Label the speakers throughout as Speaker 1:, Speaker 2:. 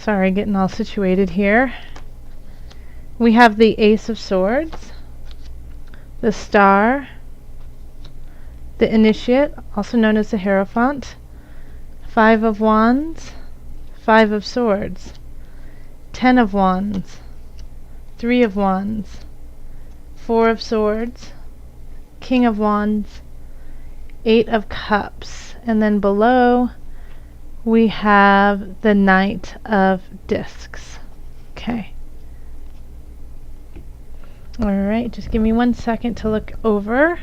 Speaker 1: Sorry, getting all situated here. We have the Ace of Swords, the Star, the Initiate, also known as the Hierophant, Five of Wands, Five of Swords, Ten of Wands, Three of Wands, Four of Swords, King of Wands, Eight of Cups, and then below we have the Knight of Discs. Okay. Alright, just give me 1 second to look over.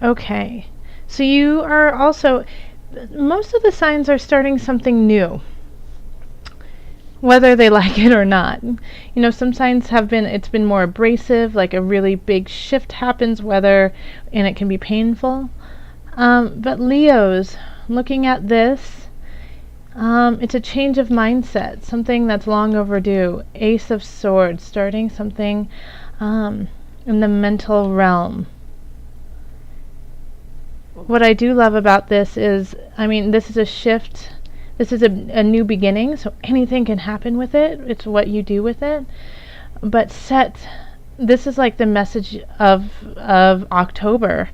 Speaker 1: Okay, so you are also, most of the signs are starting something new, whether they like it or not. You know, some signs have been, it's been more abrasive, like a really big shift happens, and it can be painful. But Leos, looking at this, it's a change of mindset, something that's long overdue. Ace of Swords, starting something in the mental realm. What I do love about this is, I mean, this is a shift. This is a new beginning, so anything can happen with it. It's what you do with it. But this is like the message of October.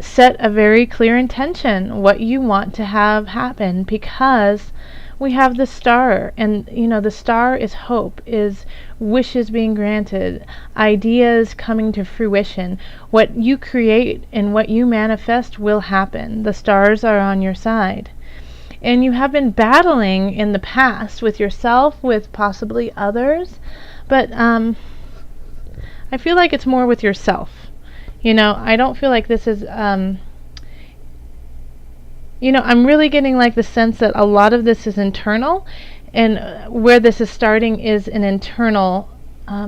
Speaker 1: Set a very clear intention, what you want to have happen, because we have the Star, and you know, the Star is hope, is wishes being granted, ideas coming to fruition. What you create and what you manifest will happen. The stars are on your side. And you have been battling in the past with yourself, with possibly others, but I feel like it's more with yourself. You know, I don't feel like this is, you know, I'm really getting like the sense that a lot of this is internal, and where this is starting is an internal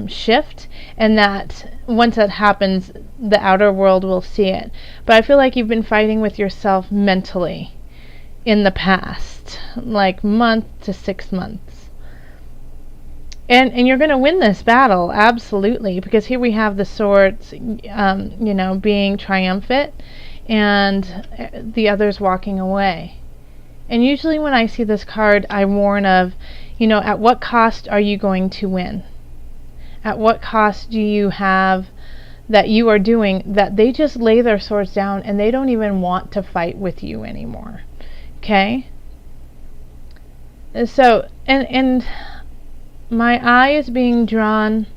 Speaker 1: shift, and that once that happens, the outer world will see it. But I feel like you've been fighting with yourself mentally in the past, like month to 6 months. And you're going to win this battle, absolutely, because here we have the swords, you know, being triumphant, and the others walking away. And usually when I see this card, I warn of, you know, at what cost are you going to win? At what cost do you have that you are doing that they just lay their swords down and they don't even want to fight with you anymore? Okay? So, and my eye is being drawn.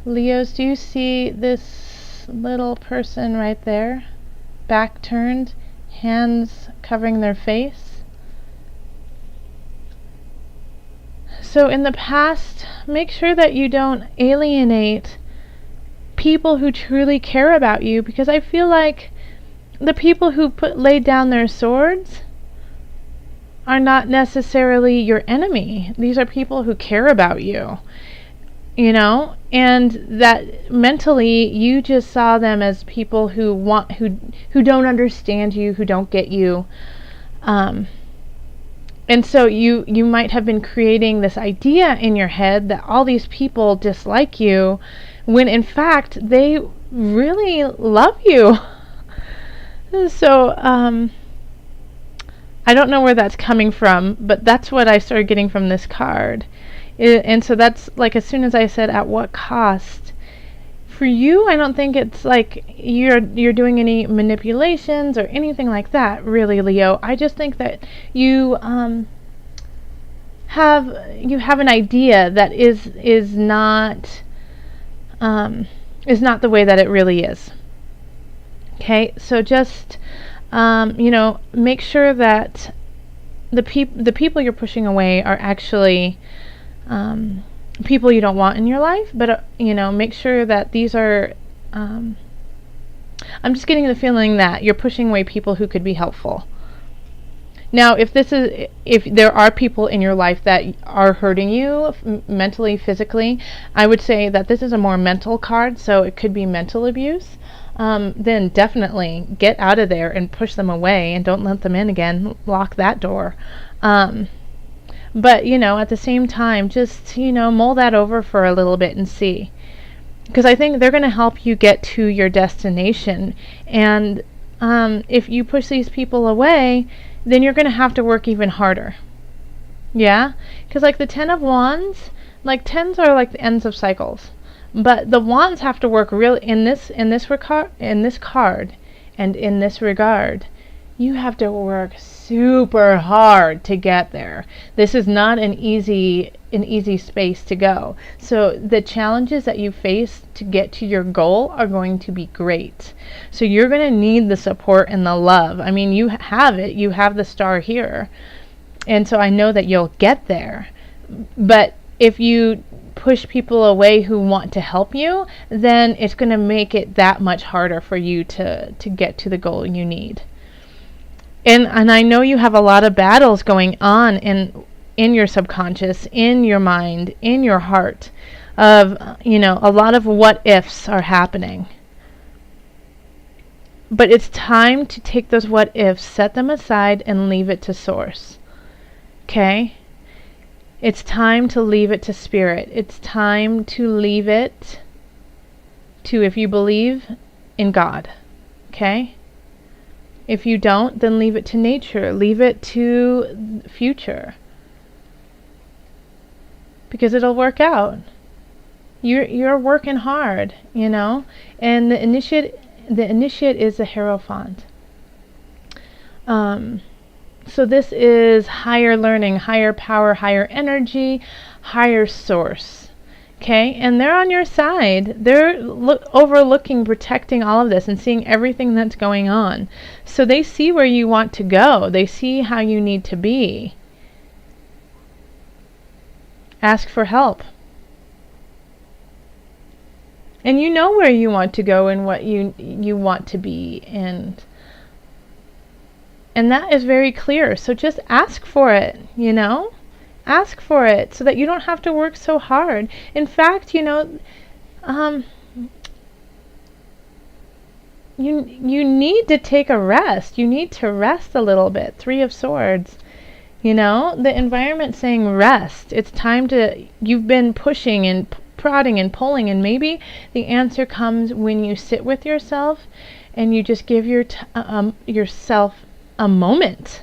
Speaker 1: Leos, do you see this little person right there? Back turned, hands covering their face. So in the past, make sure that you don't alienate people who truly care about you, because I feel like the people who laid down their swords are not necessarily your enemy. These are people who care about you, you know, and that mentally you just saw them as people who don't understand you, who don't get you, and so you might have been creating this idea in your head that all these people dislike you, when in fact they really love you. So I don't know where that's coming from, but that's what I started getting from this card. And so that's like, as soon as I said at what cost, for you, I don't think it's like you're doing any manipulations or anything like that, really, Leo. I just think that you have an idea that is not the way that it really is. Okay, so just you know, make sure that the people you're pushing away are actually people you don't want in your life, but you know, make sure that these are I'm just getting the feeling that you're pushing away people who could be helpful. Now, if there are people in your life that are hurting you mentally, physically, I would say that this is a more mental card, so it could be mental abuse. Then definitely get out of there and push them away, and don't let them in again. Lock that door. But, you know, at the same time, just, you know, mull that over for a little bit and see. because I think they're going to help you get to your destination. And if you push these people away, then you're going to have to work even harder. Yeah? Because like the Ten of Wands, like tens are like the ends of cycles. But the wands have to work real in this card and in this regard. You have to work super hard to get there. This is not an easy space to go. So the challenges that you face to get to your goal are going to be great. So you're going to need the support and the love. I mean, you have it. You have the star here. And so I know that you'll get there. But if you push people away who want to help you, then it's going to make it that much harder for you to get to the goal you need. And I know you have a lot of battles going on in your subconscious, in your mind, in your heart, of, a lot of what ifs are happening. But it's time to take those what ifs, set them aside, and leave it to source. Okay? It's time to leave it to spirit. It's time to leave it to, if you believe in God. Okay? If you don't, then leave it to nature. Leave it to the future. Because it'll work out. You're working hard, And the initiate is the Hierophant. So this is higher learning, higher power, higher energy, higher source. Okay? And they're on your side. They're overlooking, protecting all of this and seeing everything that's going on. So they see where you want to go. They see how you need to be. Ask for help. And you know where you want to go and what you want to be, and that is very clear. So just ask for it, Ask for it so that you don't have to work so hard. In fact, you need to take a rest. You need to rest a little bit. Three of Swords. The environment saying rest. It's time to, you've been pushing and prodding and pulling, and maybe the answer comes when you sit with yourself and you just give yourself a moment.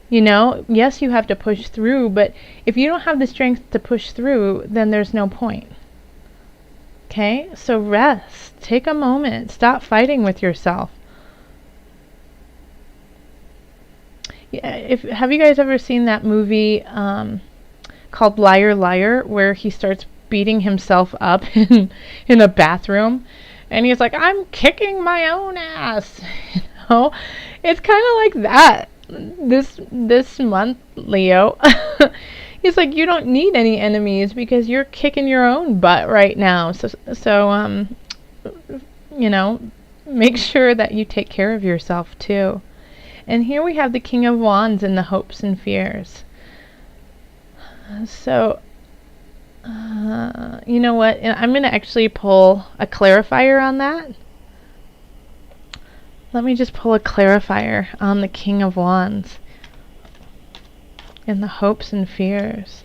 Speaker 1: Yes, you have to push through, but if you don't have the strength to push through, then there's no point. Okay? So rest. Take a moment. Stop fighting with yourself. Yeah, have you guys ever seen that movie called Liar Liar, where he starts beating himself up in a bathroom, and he's like, I'm kicking my own ass. It's kind of like that this month, Leo. He's like, you don't need any enemies because you're kicking your own butt right now. So make sure that you take care of yourself too. And here we have the King of Wands and the hopes and fears. So, you know what? I'm going to actually pull a clarifier on that. Let me just pull a clarifier on the King of Wands and the hopes and fears.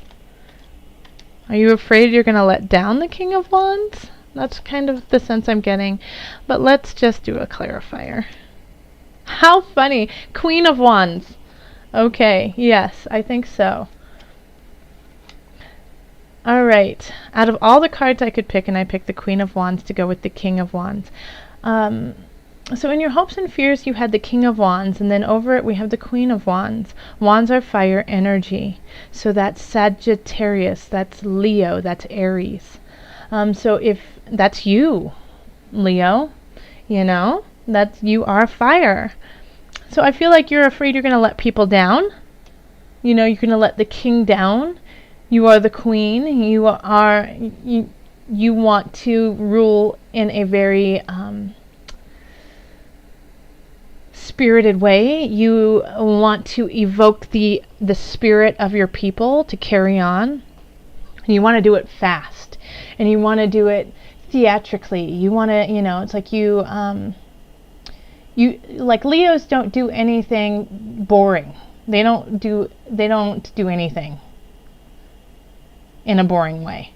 Speaker 1: Are you afraid you're going to let down the King of Wands? That's kind of the sense I'm getting. But let's just do a clarifier. How funny. Queen of Wands. Okay, yes, I think so. Alright, out of all the cards I could pick, and I picked the Queen of Wands to go with the King of Wands. So in your hopes and fears, you had the King of Wands, and then over it we have the Queen of Wands. Wands are fire energy. So that's Sagittarius, that's Leo, that's Aries. So if that's you, Leo, that's, you are fire. So I feel like you're afraid you're going to let people down. You're going to let the king down. You are the queen. You want to rule in a very spirited way. You want to evoke the spirit of your people to carry on. You want to do it fast, and you want to do it theatrically. You want to, it's like you like Leos don't do anything boring. They don't do anything in a boring way.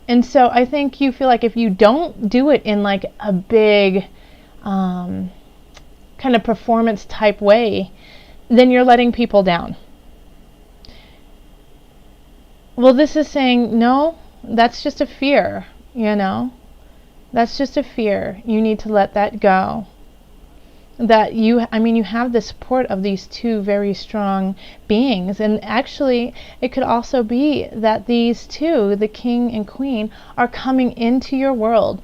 Speaker 1: And so I think you feel like if you don't do it in like a big kind of performance type way, then you're letting people down. Well, this is saying, no, that's just a fear, you know? That's just a fear. You need to let that go. That you have the support of these two very strong beings, and actually it could also be that these two, the king and queen, are coming into your world,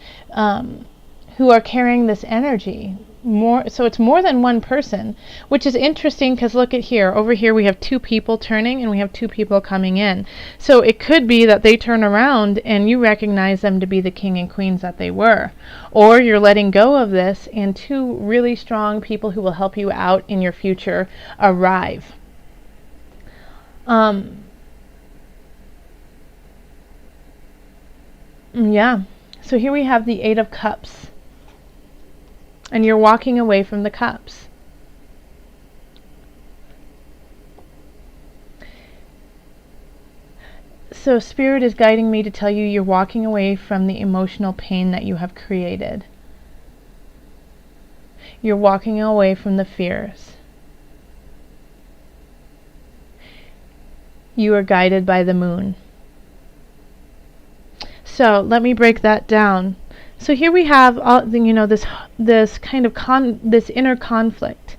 Speaker 1: who are carrying this energy more. So it's more than one person, which is interesting because look at here. Over here we have two people turning and we have two people coming in. So it could be that they turn around and you recognize them to be the king and queens that they were, or you're letting go of this and two really strong people who will help you out in your future arrive. Yeah. So here we have the Eight of Cups. And you're walking away from the cups. So Spirit is guiding me to tell you you're walking away from the emotional pain that you have created. You're walking away from the fears. You are guided by the moon. So let me break that down. So here we have all, this kind of this inner conflict,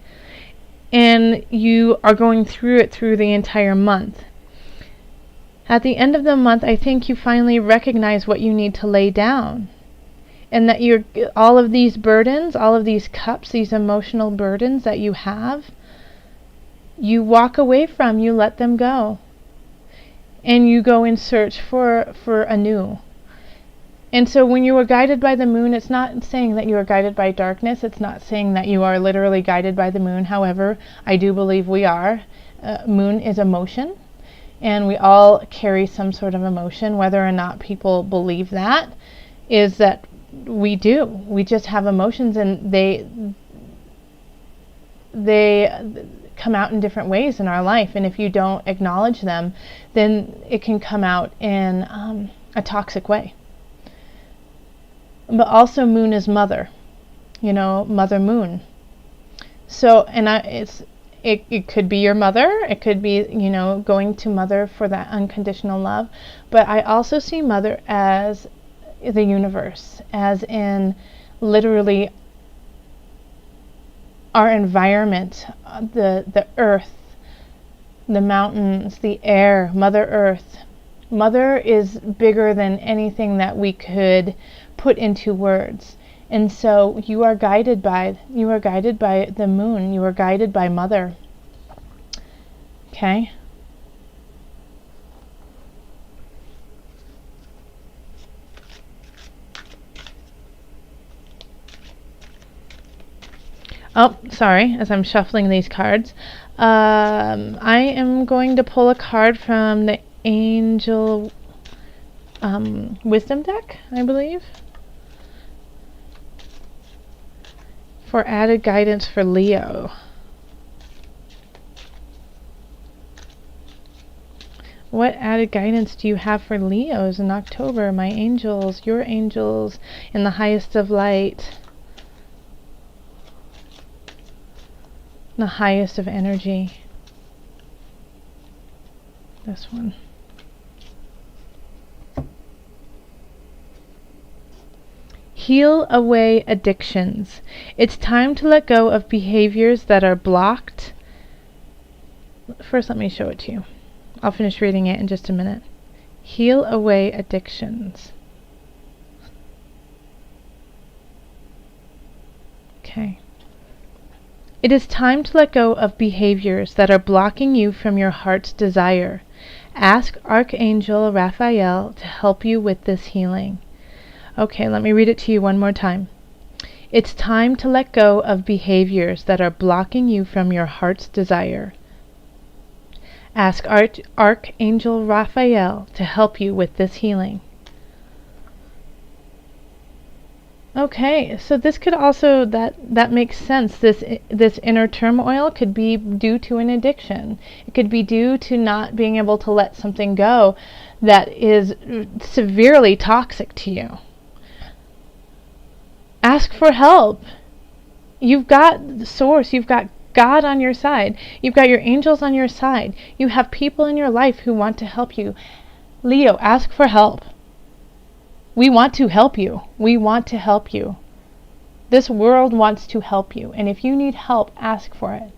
Speaker 1: and you are going through it through the entire month. At the end of the month, I think you finally recognize what you need to lay down, and that all of these burdens, all of these cups, these emotional burdens that you have, you walk away from, you let them go, and you go in search for a new. And so when you are guided by the moon, it's not saying that you are guided by darkness. It's not saying that you are literally guided by the moon. However, I do believe we are. Moon is emotion, and we all carry some sort of emotion. Whether or not people believe that, is that we do. We just have emotions, and they come out in different ways in our life. And if you don't acknowledge them, then it can come out in a toxic way. But also moon is mother, mother moon. So, and it could be your mother, it could be, going to mother for that unconditional love. But I also see mother as the universe, as in literally our environment, the earth, the mountains, the air, Mother Earth. Mother is bigger than anything that we could put into words. And so you are guided by the moon. You are guided by Mother. Okay? Oh, sorry, as I'm shuffling these cards. I am going to pull a card from the Angel Wisdom deck, I believe, for added guidance for Leo. What added guidance do you have for Leos in October? My angels, your angels in the highest of light, the highest of energy. This one. Heal away addictions. It's time to let go of behaviors that are blocked. First, let me show it to you. I'll finish reading it in just a minute. Heal away addictions. Okay. It is time to let go of behaviors that are blocking you from your heart's desire. Ask Archangel Raphael to help you with this healing. Okay, let me read it to you one more time. It's time to let go of behaviors that are blocking you from your heart's desire. Ask Archangel Raphael to help you with this healing. Okay, so this could also that makes sense. This inner turmoil could be due to an addiction. It could be due to not being able to let something go that is severely toxic to you. Ask for help. You've got the source, you've got God on your side. You've got your angels on your side. You have people in your life who want to help you. Leo, ask for help. We want to help you. We want to help you. This world wants to help you, and if you need help, ask for it.